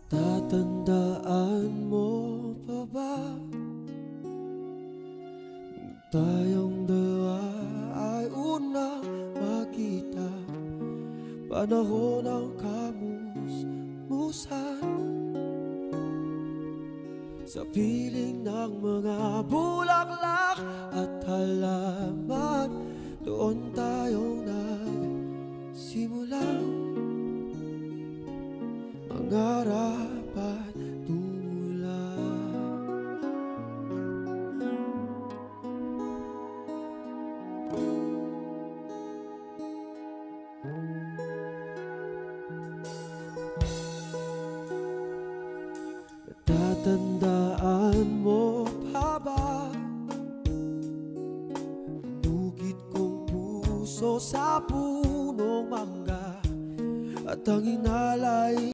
Tatandaan mo pa ba nung tayong dalawa ay unang magkita? Panahon ng kamusmusan sa piling ng mga bulaklak at halaman. Doon tayong nagsimulang mangarap at tumulong. Natatandaan mo pa ba inukit kong puso sa punong mangga at ang inalay